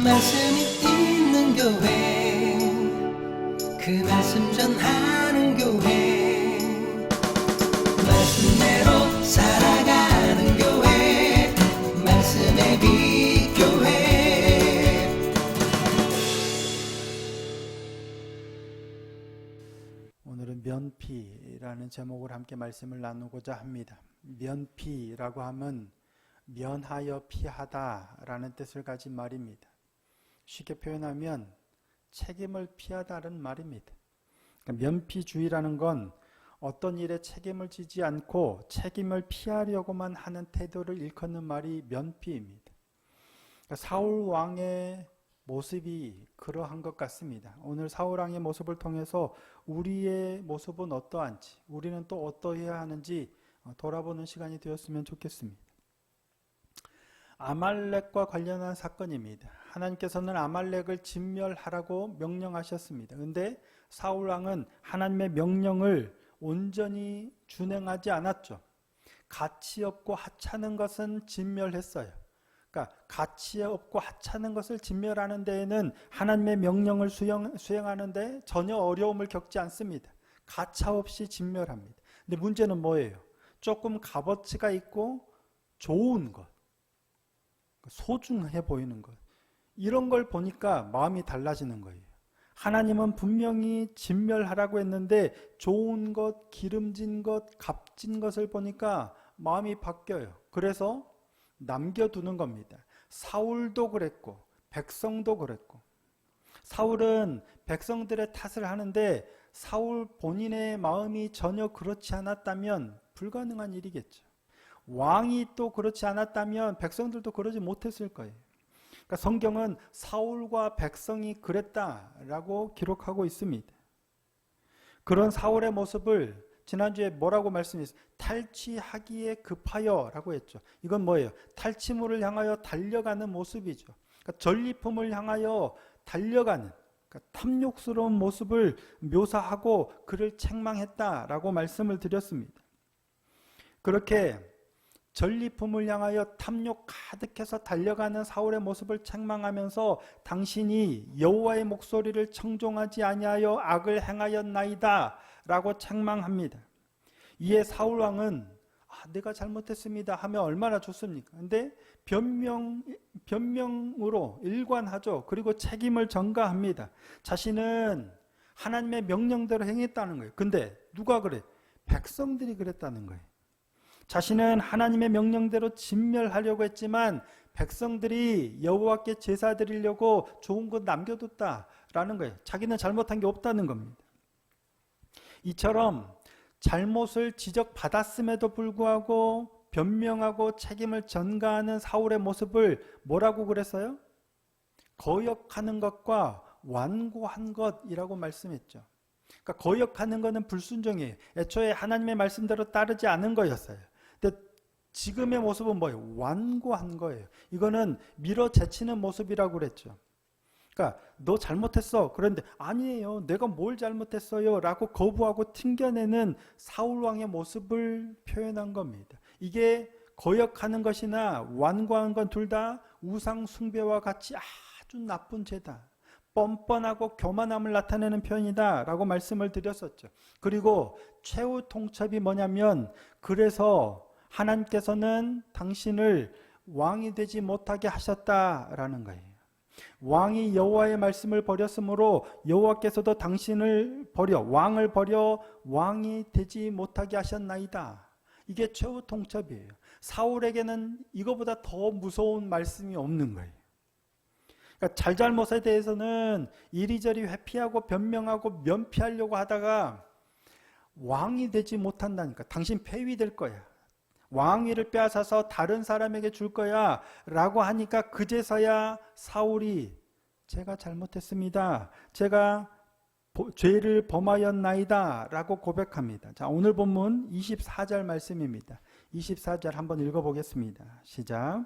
말씀이 있는 교회, 그 말씀 전하는 교회, 말씀대로 살아가는 교회, 말씀의 빛 교회. 오늘은 면피라는 제목으로 함께 말씀을 나누고자 합니다. 면피라고 하면 면하여 피하다 라는 뜻을 가진 말입니다. 쉽게 표현하면 책임을 피하다는 말입니다. 그러니까 면피주의라는 건 어떤 일에 책임을 지지 않고 책임을 피하려고만 하는 태도를 일컫는 말이 면피입니다. 그러니까 사울 왕의 모습이 그러한 것 같습니다. 오늘 사울 왕의 모습을 통해서 우리의 모습은 어떠한지, 우리는 또 어떠해야 하는지 돌아보는 시간이 되었으면 좋겠습니다. 아말렉과 관련한 사건입니다. 하나님께서는 아말렉을 진멸하라고 명령하셨습니다. 그런데 사울 왕은 하나님의 명령을 온전히 준행하지 않았죠. 가치 없고 하찮은 것은 진멸했어요. 그러니까 가치 없고 하찮은 것을 진멸하는 데에는 하나님의 명령을 수행하는 데 전혀 어려움을 겪지 않습니다. 가차없이 진멸합니다. 근데 문제는 뭐예요? 조금 값어치가 있고 좋은 것, 소중해 보이는 것, 이런 걸 보니까 마음이 달라지는 거예요. 하나님은 분명히 진멸하라고 했는데 좋은 것, 기름진 것, 값진 것을 보니까 마음이 바뀌어요. 그래서 남겨두는 겁니다. 사울도 그랬고 백성도 그랬고, 사울은 백성들의 탓을 하는데 사울 본인의 마음이 전혀 그렇지 않았다면 불가능한 일이겠죠. 왕이 또 그렇지 않았다면 백성들도 그러지 못했을 거예요. 그러니까 성경은 사울과 백성이 그랬다라고 기록하고 있습니다. 그런 사울의 모습을 지난주에 뭐라고 말씀했어요? 탈취하기에 급하여 라고 했죠. 이건 뭐예요? 탈취물을 향하여 달려가는 모습이죠. 그러니까 전리품을 향하여 달려가는, 그러니까 탐욕스러운 모습을 묘사하고 그를 책망했다라고 말씀을 드렸습니다. 그렇게 전리품을 향하여 탐욕 가득해서 달려가는 사울의 모습을 책망하면서 당신이 여호와의 목소리를 청종하지 아니하여 악을 행하였나이다 라고 책망합니다. 이에 사울 왕은 내가 잘못했습니다 하면 얼마나 좋습니까? 근데 변명으로 일관하죠. 그리고 책임을 전가합니다. 자신은 하나님의 명령대로 행했다는 거예요. 근데 누가 그래? 백성들이 그랬다는 거예요. 자신은 하나님의 명령대로 진멸하려고 했지만 백성들이 여호와께 제사 드리려고 좋은 것 남겨뒀다라는 거예요. 자기는 잘못한 게 없다는 겁니다. 이처럼 잘못을 지적받았음에도 불구하고 변명하고 책임을 전가하는 사울의 모습을 뭐라고 그랬어요? 거역하는 것과 완고한 것이라고 말씀했죠. 그러니까 거역하는 것은 불순종이에요. 애초에 하나님의 말씀대로 따르지 않은 거였어요. 근데 지금의 모습은 뭐예요? 완고한 거예요. 이거는 밀어제치는 모습이라고 그랬죠. 그러니까 너 잘못했어. 그런데 아니에요. 내가 뭘 잘못했어요? 라고 거부하고 튕겨내는 사울왕의 모습을 표현한 겁니다. 이게 거역하는 것이나 완고한 건 둘 다 우상 숭배와 같이 아주 나쁜 죄다. 뻔뻔하고 교만함을 나타내는 표현이다 라고 말씀을 드렸었죠. 그리고 최후 통첩이 뭐냐면, 그래서 하나님께서는 당신을 왕이 되지 못하게 하셨다라는 거예요. 왕이 여호와의 말씀을 버렸으므로 여호와께서도 당신을 버려, 왕을 버려 왕이 되지 못하게 하셨나이다. 이게 최후 통첩이에요. 사울에게는 이거보다 더 무서운 말씀이 없는 거예요. 그러니까 잘잘못에 대해서는 이리저리 회피하고 변명하고 면피하려고 하다가 왕이 되지 못한다니까. 당신 폐위될 거야. 왕위를 빼앗아서 다른 사람에게 줄 거야 라고 하니까 그제서야 사울이 제가 잘못했습니다. 제가 죄를 범하였나이다 라고 고백합니다. 자, 오늘 본문 24절 말씀입니다. 24절 한번 읽어보겠습니다. 시작.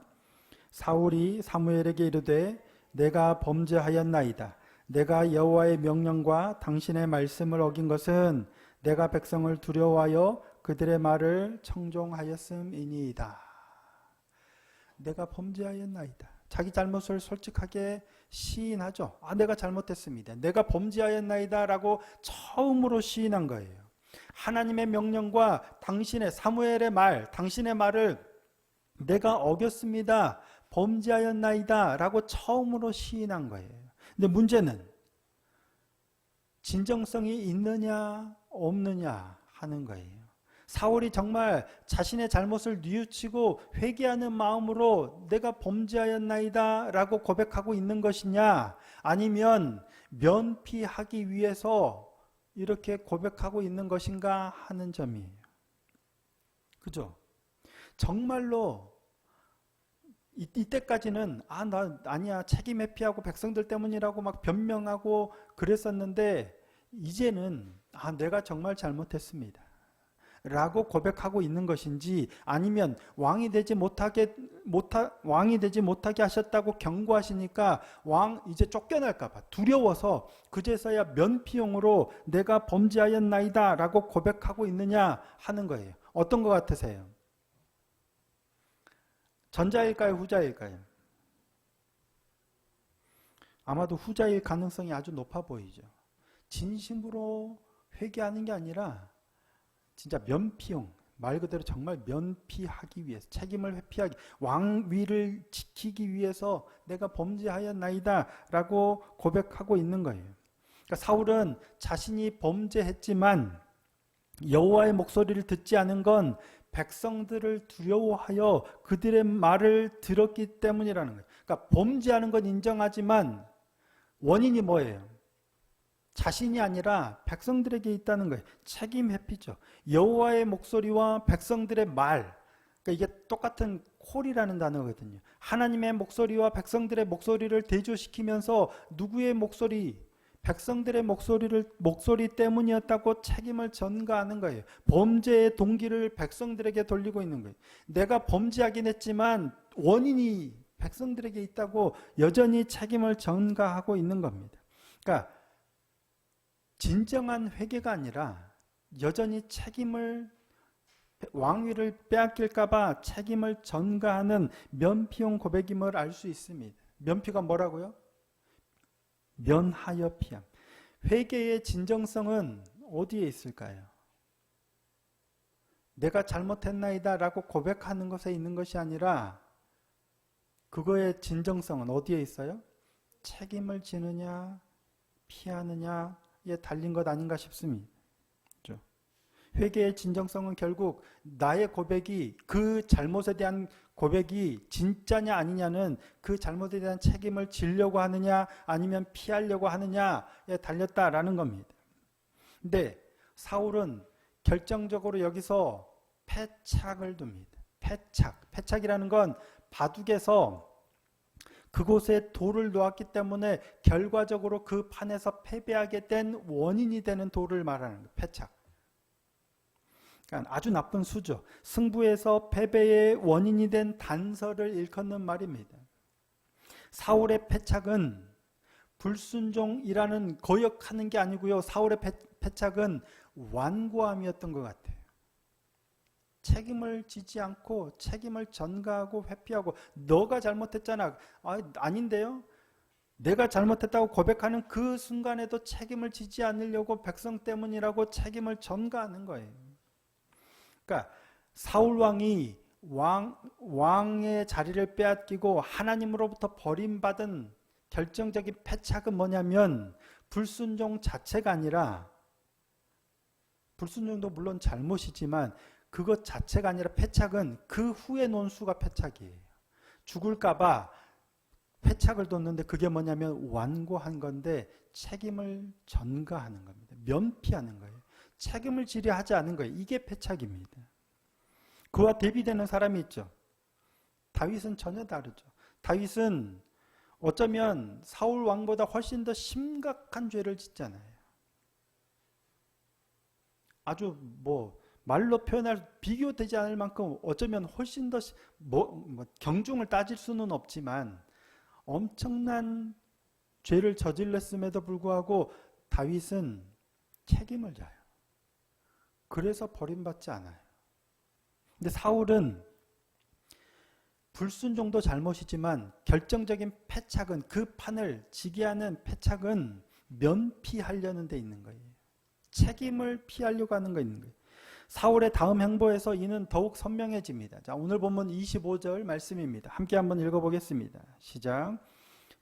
사울이 사무엘에게 이르되 내가 범죄하였나이다. 내가 여호와의 명령과 당신의 말씀을 어긴 것은 내가 백성을 두려워하여 그들의 말을 청종하였음이니이다. 내가 범죄하였나이다. 자기 잘못을 솔직하게 시인하죠. 내가 잘못했습니다. 내가 범죄하였나이다 라고 처음으로 시인한 거예요. 하나님의 명령과 당신의 사무엘의 말, 당신의 말을 내가 어겼습니다. 범죄하였나이다 라고 처음으로 시인한 거예요. 근데 문제는 진정성이 있느냐 없느냐 하는 거예요. 사울이 정말 자신의 잘못을 뉘우치고 회개하는 마음으로 내가 범죄하였나이다 라고 고백하고 있는 것이냐, 아니면 면피하기 위해서 이렇게 고백하고 있는 것인가 하는 점이에요. 그죠? 정말로 이때까지는 나 아니야, 책임 회피하고 백성들 때문이라고 막 변명하고 그랬었는데, 이제는 내가 정말 잘못했습니다 라고 고백하고 있는 것인지, 아니면 왕이 되지 못하게 하셨다고 경고하시니까 이제 쫓겨날까봐 두려워서 그제서야 면피용으로 내가 범죄하였나이다 라고 고백하고 있느냐 하는 거예요. 어떤 것 같으세요? 전자일까요, 후자일까요? 아마도 후자일 가능성이 아주 높아 보이죠. 진심으로 회개하는 게 아니라 진짜 면피용, 말 그대로 정말 면피하기 위해서, 책임을 회피하기, 왕위를 지키기 위해서 내가 범죄하였나이다 라고 고백하고 있는 거예요. 그러니까 사울은 자신이 범죄했지만 여호와의 목소리를 듣지 않은 건 백성들을 두려워하여 그들의 말을 들었기 때문이라는 거예요. 그러니까 범죄하는 건 인정하지만 원인이 뭐예요? 자신이 아니라 백성들에게 있다는 거예요. 책임 회피죠. 여호와의 목소리와 백성들의 말, 그러니까 이게 똑같은 콜이라는 단어거든요. 하나님의 목소리와 백성들의 목소리를 대조시키면서 누구의 목소리, 백성들의 목소리 때문이었다고 책임을 전가하는 거예요. 범죄의 동기를 백성들에게 돌리고 있는 거예요. 내가 범죄하긴 했지만 원인이 백성들에게 있다고 여전히 책임을 전가하고 있는 겁니다. 그러니까 진정한 회개가 아니라 여전히 왕위를 빼앗길까봐 책임을 전가하는 면피용 고백임을 알 수 있습니다. 면피가 뭐라고요? 면하여 피함. 회개의 진정성은 어디에 있을까요? 내가 잘못했나이다 라고 고백하는 것에 있는 것이 아니라, 그거의 진정성은 어디에 있어요? 책임을 지느냐 피하느냐에 달린 것 아닌가 싶습니다. 그렇죠? 회개의 진정성은 결국 나의 고백이, 그 잘못에 대한 고백이 진짜냐 아니냐는 그 잘못에 대한 책임을 지려고 하느냐 아니면 피하려고 하느냐에 달렸다라는 겁니다. 근데 사울은 결정적으로 여기서 패착을 둡니다. 패착이라는 건 바둑에서 그곳에 돌을 놓았기 때문에 결과적으로 그 판에서 패배하게 된 원인이 되는 돌을 말하는 거예요. 패착. 그러니까 아주 나쁜 수죠. 승부에서 패배의 원인이 된 단서를 일컫는 말입니다. 사울의 패착은 불순종이라는 거역하는 게 아니고요. 사울의 패착은 완고함이었던 것 같아요. 책임을 지지 않고 책임을 전가하고 회피하고, 너가 잘못했잖아. 아닌데요? 내가 잘못했다고 고백하는 그 순간에도 책임을 지지 않으려고 백성 때문이라고 책임을 전가하는 거예요. 그러니까 사울 왕이 왕의 자리를 빼앗기고 하나님으로부터 버림받은 결정적인 패착은 뭐냐면, 불순종 자체가 아니라, 불순종도 물론 잘못이지만 그것 자체가 아니라 패착은 그 후의 논수가 패착이에요. 죽을까봐 패착을 뒀는데 그게 뭐냐면 완고한 건데 책임을 전가하는 겁니다. 면피하는 거예요. 책임을 지려 하지 않은 거예요. 이게 패착입니다. 그와 대비되는 사람이 있죠. 다윗은 전혀 다르죠. 다윗은 어쩌면 사울 왕보다 훨씬 더 심각한 죄를 짓잖아요. 아주 말로 표현할, 비교되지 않을 만큼 어쩌면 훨씬 더 경중을 따질 수는 없지만 엄청난 죄를 저질렀음에도 불구하고 다윗은 책임을 져요. 그래서 버림받지 않아요. 근데 사울은 불순종도 잘못이지만 결정적인 패착은, 그 판을 지게 하는 패착은 면피하려는 데 있는 거예요. 책임을 피하려고 하는 거 있는 거예요. 사울의 다음 행보에서 이는 더욱 선명해집니다. 자, 오늘 본문 25절 말씀입니다. 함께 한번 읽어보겠습니다. 시작.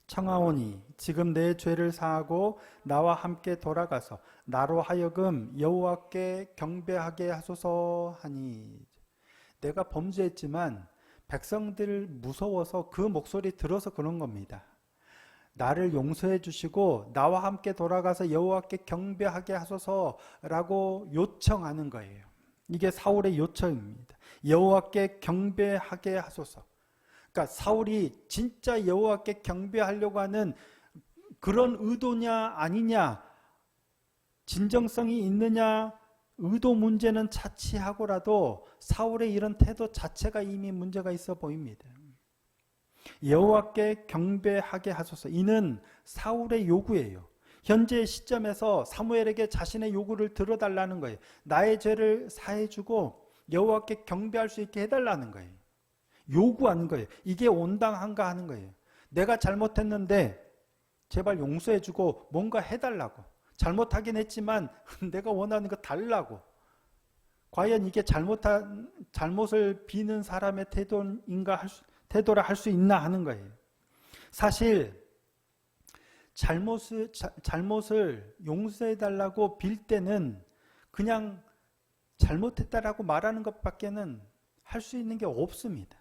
청하오니 지금 내 죄를 사하고 나와 함께 돌아가서 나로 하여금 여호와께 경배하게 하소서 하니. 내가 범죄했지만 백성들 무서워서 그 목소리 들어서 그런 겁니다. 나를 용서해 주시고 나와 함께 돌아가서 여호와께 경배하게 하소서라고 요청하는 거예요. 이게 사울의 요청입니다. 여호와께 경배하게 하소서. 그러니까 사울이 진짜 여호와께 경배하려고 하는 그런 의도냐 아니냐, 진정성이 있느냐, 의도 문제는 차치하고라도 사울의 이런 태도 자체가 이미 문제가 있어 보입니다. 여호와께 경배하게 하소서. 이는 사울의 요구예요. 현재 시점에서 사무엘에게 자신의 요구를 들어달라는 거예요. 나의 죄를 사해주고 여호와께 경배할 수 있게 해달라는 거예요. 요구하는 거예요. 이게 온당한가 하는 거예요. 내가 잘못했는데 제발 용서해주고 뭔가 해달라고. 잘못하긴 했지만 내가 원하는 거 달라고. 과연 이게 잘못을 비는 사람의 태도라 할 수 있나 하는 거예요. 사실 잘못을 용서해달라고 빌 때는 그냥 잘못했다라고 말하는 것밖에는 할 수 있는 게 없습니다.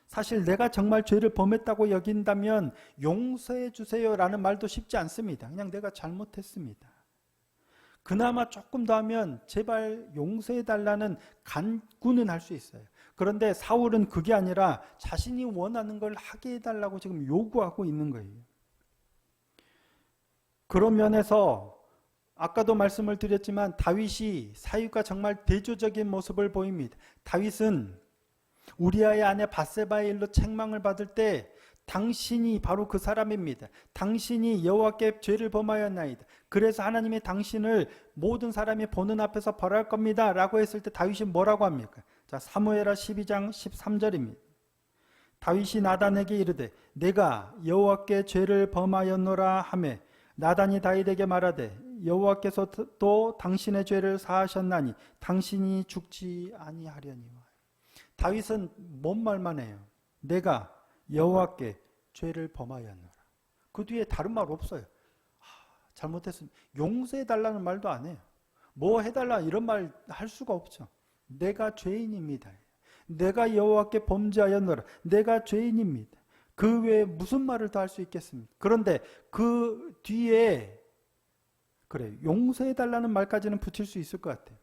사실 내가 정말 죄를 범했다고 여긴다면 용서해 주세요라는 말도 쉽지 않습니다. 그냥 내가 잘못했습니다. 그나마 조금 더 하면 제발 용서해 달라는 간구는 할 수 있어요. 그런데 사울은 그게 아니라 자신이 원하는 걸 하게 해달라고 지금 요구하고 있는 거예요. 그런 면에서 아까도 말씀을 드렸지만 다윗이 사유가 정말 대조적인 모습을 보입니다. 다윗은 우리아의 아내 밧세바의 일로 책망을 받을 때 당신이 바로 그 사람입니다. 당신이 여호와께 죄를 범하였나이다. 그래서 하나님이 당신을 모든 사람이 보는 앞에서 벌할 겁니다 라고 했을 때 다윗이 뭐라고 합니까? 자, 사무엘하 12장 13절입니다. 다윗이 나단에게 이르되 내가 여호와께 죄를 범하였노라 하매 나단이 다윗에게 말하되 여호와께서 또 당신의 죄를 사하셨나니 당신이 죽지 아니하려니와. 다윗은 뭔 말만 해요? 내가 여호와께 죄를 범하였노라. 그 뒤에 다른 말 없어요. 잘못했습니다. 용서해달라는 말도 안 해요. 뭐 해달라 이런 말 할 수가 없죠. 내가 죄인입니다. 내가 여호와께 범죄하였노라. 내가 죄인입니다. 그 외에 무슨 말을 더 할 수 있겠습니까? 그런데 그 뒤에 그래 용서해달라는 말까지는 붙일 수 있을 것 같아요.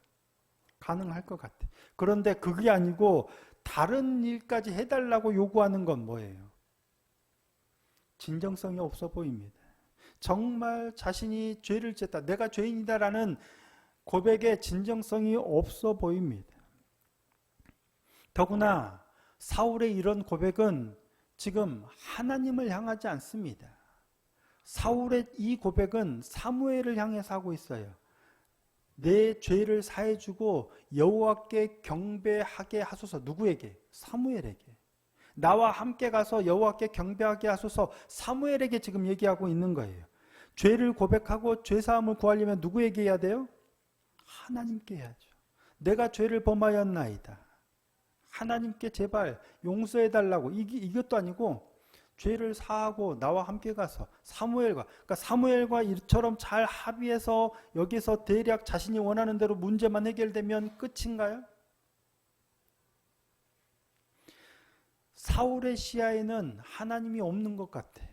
가능할 것 같아. 그런데 그게 아니고 다른 일까지 해달라고 요구하는 건 뭐예요? 진정성이 없어 보입니다. 정말 자신이 죄를 지었다, 내가 죄인이다라는 고백에 진정성이 없어 보입니다. 더구나 사울의 이런 고백은 지금 하나님을 향하지 않습니다. 사울의 이 고백은 사무엘을 향해서 하고 있어요. 내 죄를 사해주고 여호와께 경배하게 하소서. 누구에게? 사무엘에게. 나와 함께 가서 여호와께 경배하게 하소서. 사무엘에게 지금 얘기하고 있는 거예요. 죄를 고백하고 죄사함을 구하려면 누구에게 해야 돼요? 하나님께 해야죠. 내가 죄를 범하였나이다. 하나님께 제발 용서해달라고. 이것도 아니고 죄를 사하고 나와 함께 가서 그러니까 사무엘과 이처럼 잘 합의해서 여기서 대략 자신이 원하는 대로 문제만 해결되면 끝인가요? 사울의 시야에는 하나님이 없는 것 같아요.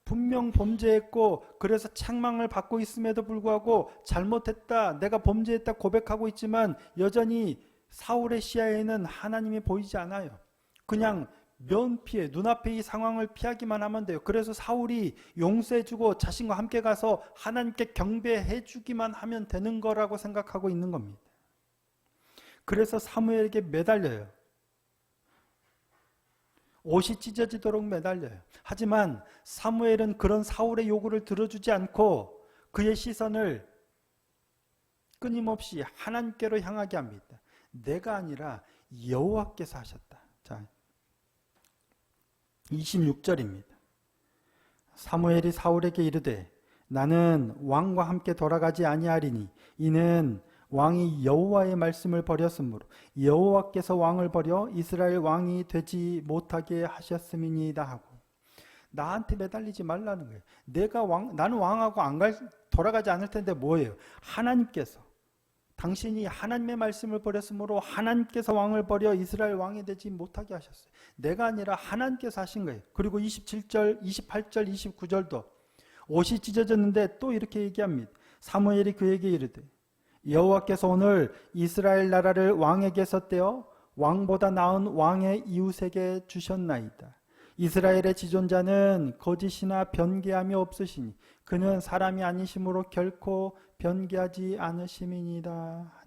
분명 범죄했고 그래서 책망을 받고 있음에도 불구하고 잘못했다, 내가 범죄했다 고백하고 있지만 여전히 사울의 시야에는 하나님이 보이지 않아요. 그냥 면피해, 눈앞에 이 상황을 피하기만 하면 돼요. 그래서 사울이 용서해주고 자신과 함께 가서 하나님께 경배해주기만 하면 되는 거라고 생각하고 있는 겁니다. 그래서 사무엘에게 매달려요. 옷이 찢어지도록 매달려요. 하지만 사무엘은 그런 사울의 요구를 들어주지 않고 그의 시선을 끊임없이 하나님께로 향하게 합니다. 내가 아니라 여호와께서 하셨다. 자, 26절입니다. 사무엘이 사울에게 이르되 나는 왕과 함께 돌아가지 아니하리니 이는 왕이 여호와의 말씀을 버렸으므로 여호와께서 왕을 버려 이스라엘 왕이 되지 못하게 하셨음이니이다 하고, 나한테 매달리지 말라는 거예요. 나는 왕하고 돌아가지 않을 텐데 뭐예요? 하나님께서, 당신이 하나님의 말씀을 버렸으므로 하나님께서 왕을 버려 이스라엘 왕이 되지 못하게 하셨어요. 내가 아니라 하나님께서 하신 거예요. 그리고 27절, 28절, 29절도 옷이 찢어졌는데 또 이렇게 얘기합니다. 사무엘이 그에게 이르되 여호와께서 오늘 이스라엘 나라를 왕에게서 떼어 왕보다 나은 왕의 이웃에게 주셨나이다. 이스라엘의 지존자는 거짓이나 변개함이 없으시니 그는 사람이 아니심으로 결코 변개하지 않으심이니이다.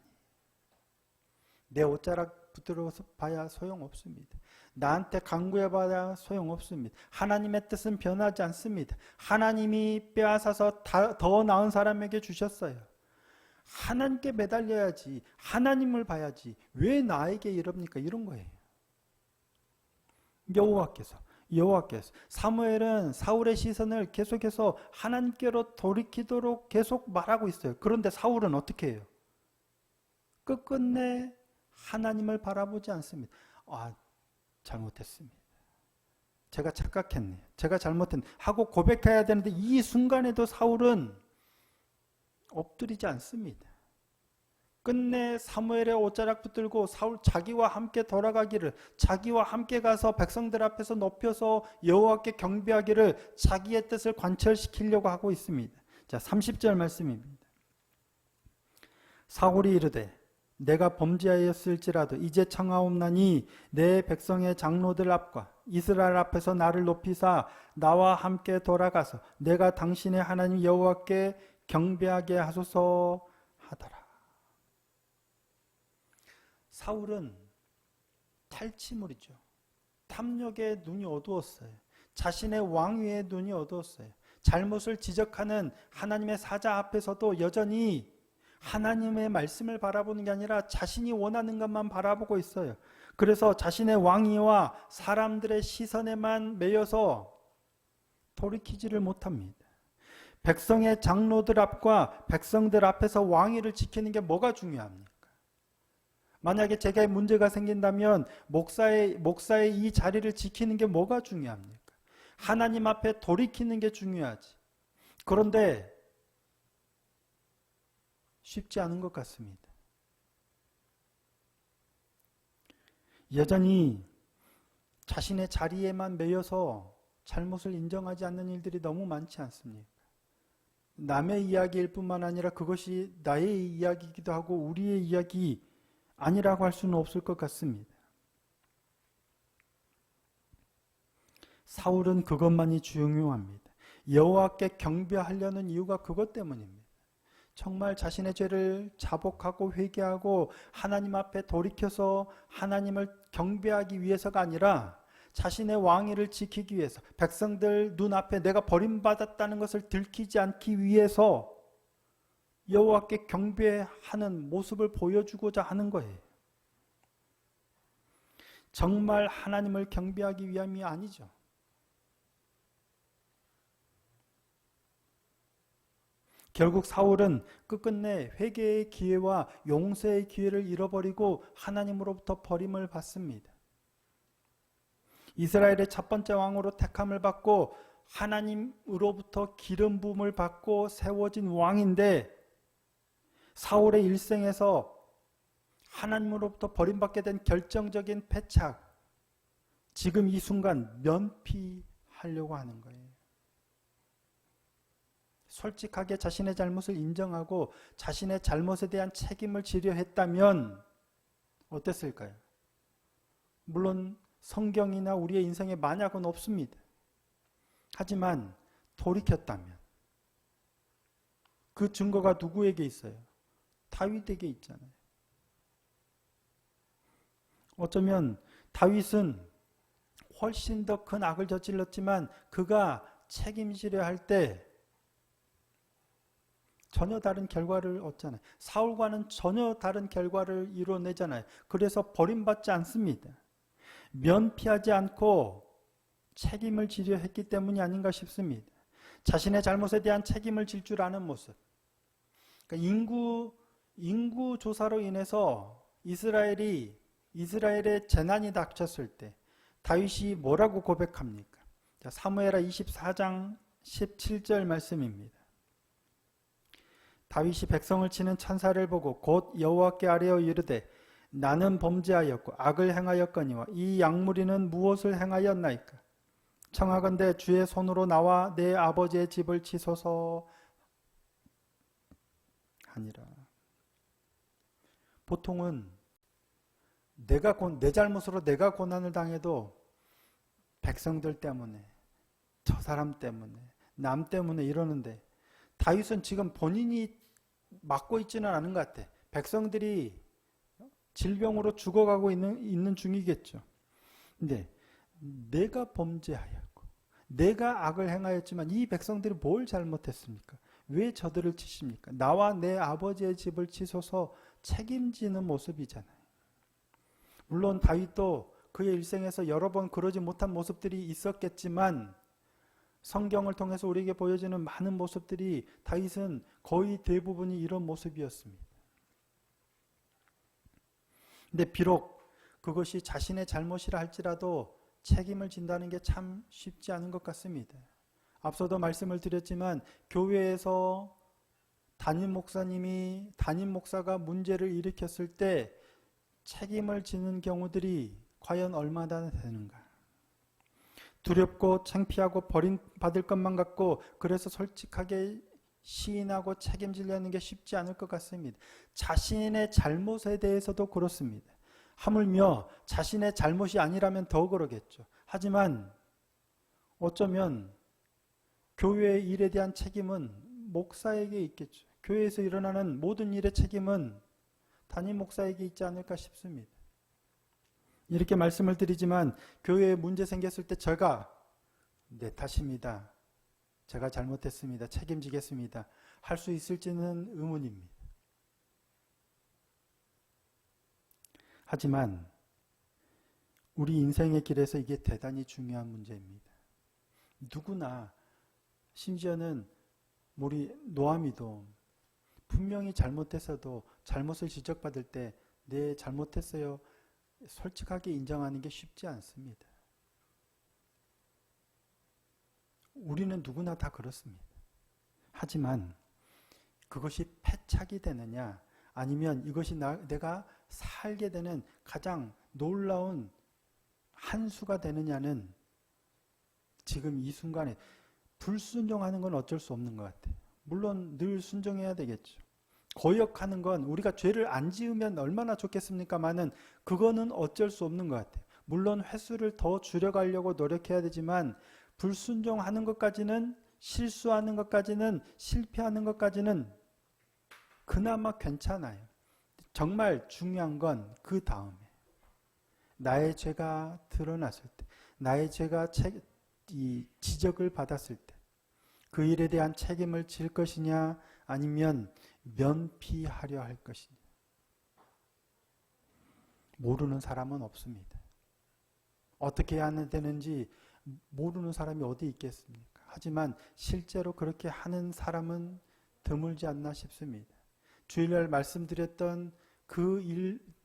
내 옷자락 붙들어서 봐야 소용없습니다. 나한테 강구해봐야 소용없습니다. 하나님의 뜻은 변하지 않습니다. 하나님이 빼앗아서 더 나은 사람에게 주셨어요. 하나님께 매달려야지, 하나님을 봐야지, 왜 나에게 이럽니까? 이런 거예요. 여호와께서 사무엘은 사울의 시선을 계속해서 하나님께로 돌이키도록 계속 말하고 있어요. 그런데 사울은 어떻게 해요? 끝끝내 하나님을 바라보지 않습니다. 잘못했습니다. 제가 착각했네요. 제가 잘못했네 하고 고백해야 되는데 이 순간에도 사울은 엎드리지 않습니다. 끝내 사무엘의 옷자락 붙들고 사울 자기와 함께 돌아가기를, 자기와 함께 가서 백성들 앞에서 높여서 여호와께 경배하기를, 자기의 뜻을 관철시키려고 하고 있습니다. 자, 30절 말씀입니다. 사울이 이르되 내가 범죄하였을지라도 이제 청하옵나니 내 백성의 장로들 앞과 이스라엘 앞에서 나를 높이사 나와 함께 돌아가서 내가 당신의 하나님 여호와께 경배하게 하소서 하더라. 사울은 탈취물이죠. 탐욕에 눈이 어두웠어요. 자신의 왕위에 눈이 어두웠어요. 잘못을 지적하는 하나님의 사자 앞에서도 여전히 하나님의 말씀을 바라보는 게 아니라 자신이 원하는 것만 바라보고 있어요. 그래서 자신의 왕위와 사람들의 시선에만 매여서 돌이키지를 못합니다. 백성의 장로들 앞과 백성들 앞에서 왕위를 지키는 게 뭐가 중요합니까? 만약에 제게 문제가 생긴다면 목사의 이 자리를 지키는 게 뭐가 중요합니까? 하나님 앞에 돌이키는 게 중요하지. 그런데 쉽지 않은 것 같습니다. 여전히 자신의 자리에만 매여서 잘못을 인정하지 않는 일들이 너무 많지 않습니까? 남의 이야기일 뿐만 아니라 그것이 나의 이야기이기도 하고 우리의 이야기 아니라고 할 수는 없을 것 같습니다. 사울은 그것만이 중요합니다. 여호와께 경배하려는 이유가 그것 때문입니다. 정말 자신의 죄를 자복하고 회개하고 하나님 앞에 돌이켜서 하나님을 경배하기 위해서가 아니라 자신의 왕위를 지키기 위해서, 백성들 눈앞에 내가 버림받았다는 것을 들키지 않기 위해서 여호와께 경배하는 모습을 보여주고자 하는 거예요. 정말 하나님을 경배하기 위함이 아니죠. 결국 사울은 끝끝내 회개의 기회와 용서의 기회를 잃어버리고 하나님으로부터 버림을 받습니다. 이스라엘의 첫 번째 왕으로 택함을 받고 하나님으로부터 기름 부음을 받고 세워진 왕인데 사울의 일생에서 하나님으로부터 버림받게 된 결정적인 패착, 지금 이 순간 면피하려고 하는 거예요. 솔직하게 자신의 잘못을 인정하고 자신의 잘못에 대한 책임을 지려 했다면 어땠을까요? 물론 성경이나 우리의 인생에 만약은 없습니다. 하지만 돌이켰다면 그 증거가 누구에게 있어요? 다윗에게 있잖아요. 어쩌면 다윗은 훨씬 더 큰 악을 저질렀지만 그가 책임지려 할 때 전혀 다른 결과를 얻잖아요. 사울과는 전혀 다른 결과를 이뤄내잖아요. 그래서 버림받지 않습니다. 면피하지 않고 책임을 지려 했기 때문이 아닌가 싶습니다. 자신의 잘못에 대한 책임을 질 줄 아는 모습. 그러니까 인구 조사로 인해서 이스라엘의 재난이 닥쳤을 때 다윗이 뭐라고 고백합니까? 자, 사무엘하 24장 17절 말씀입니다. 다윗이 백성을 치는 천사를 보고 곧 여호와께 아뢰어 이르되 나는 범죄하였고 악을 행하였거니와 이 약무리는 무엇을 행하였나이까? 청하건대 주의 손으로 나와 내 아버지의 집을 치소서 하니라. 보통은 내 잘못으로 내가 고난을 당해도 백성들 때문에, 저 사람 때문에, 남 때문에 이러는데 다윗은 지금 본인이 맡고 있지는 않은 것 같아. 백성들이 질병으로 죽어가고 있는 중이겠죠. 근데 내가 범죄하였고 내가 악을 행하였지만 이 백성들이 뭘 잘못했습니까? 왜 저들을 치십니까? 나와 내 아버지의 집을 치소서 책임지는 모습이잖아요. 물론 다윗도 그의 일생에서 여러 번 그러지 못한 모습들이 있었겠지만 성경을 통해서 우리에게 보여지는 많은 모습들이 다윗은 거의 대부분이 이런 모습이었습니다. 근데 비록 그것이 자신의 잘못이라 할지라도 책임을 진다는 게 참 쉽지 않은 것 같습니다. 앞서도 말씀을 드렸지만 교회에서 담임 목사가 문제를 일으켰을 때 책임을 지는 경우들이 과연 얼마나 되는가? 두렵고 창피하고 버림받을 것만 같고 그래서 솔직하게 시인하고 책임지려는 게 쉽지 않을 것 같습니다. 자신의 잘못에 대해서도 그렇습니다. 하물며 자신의 잘못이 아니라면 더 그러겠죠. 하지만 어쩌면 교회의 일에 대한 책임은 목사에게 있겠죠. 교회에서 일어나는 모든 일의 책임은 담임 목사에게 있지 않을까 싶습니다. 이렇게 말씀을 드리지만 교회에 문제 생겼을 때 제가 내 탓입니다. 제가 잘못했습니다. 책임지겠습니다. 할 수 있을지는 의문입니다. 하지만 우리 인생의 길에서 이게 대단히 중요한 문제입니다. 누구나 심지어는 우리 노아미도 분명히 잘못했어도 잘못을 지적받을 때 네 잘못했어요. 솔직하게 인정하는 게 쉽지 않습니다. 우리는 누구나 다 그렇습니다. 하지만 그것이 패착이 되느냐 아니면 이것이 내가 살게 되는 가장 놀라운 한 수가 되느냐는 지금 이 순간에 불순종하는 건 어쩔 수 없는 것 같아요. 물론 늘 순종해야 되겠죠. 거역하는 건 우리가 죄를 안 지으면 얼마나 좋겠습니까마는 그거는 어쩔 수 없는 것 같아요. 물론 횟수를 더 줄여가려고 노력해야 되지만 불순종하는 것까지는 실수하는 것까지는 실패하는 것까지는 그나마 괜찮아요. 정말 중요한 건 그 다음에 나의 죄가 드러났을 때 나의 죄가 지적을 받았을 때 그 일에 대한 책임을 질 것이냐 아니면 면피하려 할 것이냐. 모르는 사람은 없습니다. 어떻게 해야 되는지 모르는 사람이 어디 있겠습니까? 하지만 실제로 그렇게 하는 사람은 드물지 않나 싶습니다. 주일날 말씀드렸던 그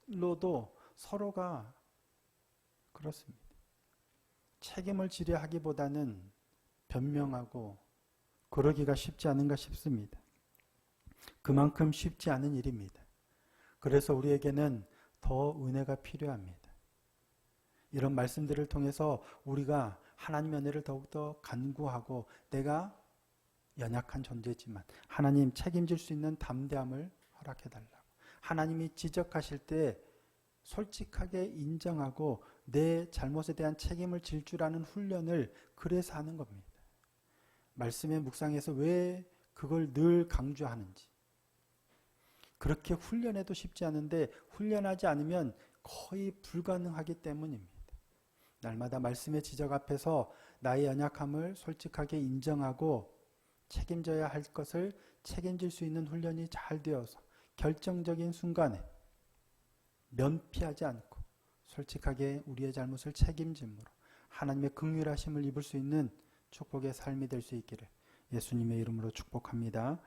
일로도 서로가 그렇습니다. 책임을 지려 하기보다는 변명하고 그러기가 쉽지 않은가 싶습니다. 그만큼 쉽지 않은 일입니다. 그래서 우리에게는 더 은혜가 필요합니다. 이런 말씀들을 통해서 우리가 하나님의 은혜를 더욱더 간구하고 내가 연약한 존재지만 하나님 책임질 수 있는 담대함을 허락해달라고 하나님이 지적하실 때 솔직하게 인정하고 내 잘못에 대한 책임을 질 줄 아는 훈련을 그래서 하는 겁니다. 말씀의 묵상에서 왜 그걸 늘 강조하는지 그렇게 훈련해도 쉽지 않은데 훈련하지 않으면 거의 불가능하기 때문입니다. 날마다 말씀의 지적 앞에서 나의 연약함을 솔직하게 인정하고 책임져야 할 것을 책임질 수 있는 훈련이 잘 되어서 결정적인 순간에 면피하지 않고 솔직하게 우리의 잘못을 책임짐으로 하나님의 긍휼하심을 입을 수 있는 축복의 삶이 될 수 있기를 예수님의 이름으로 축복합니다.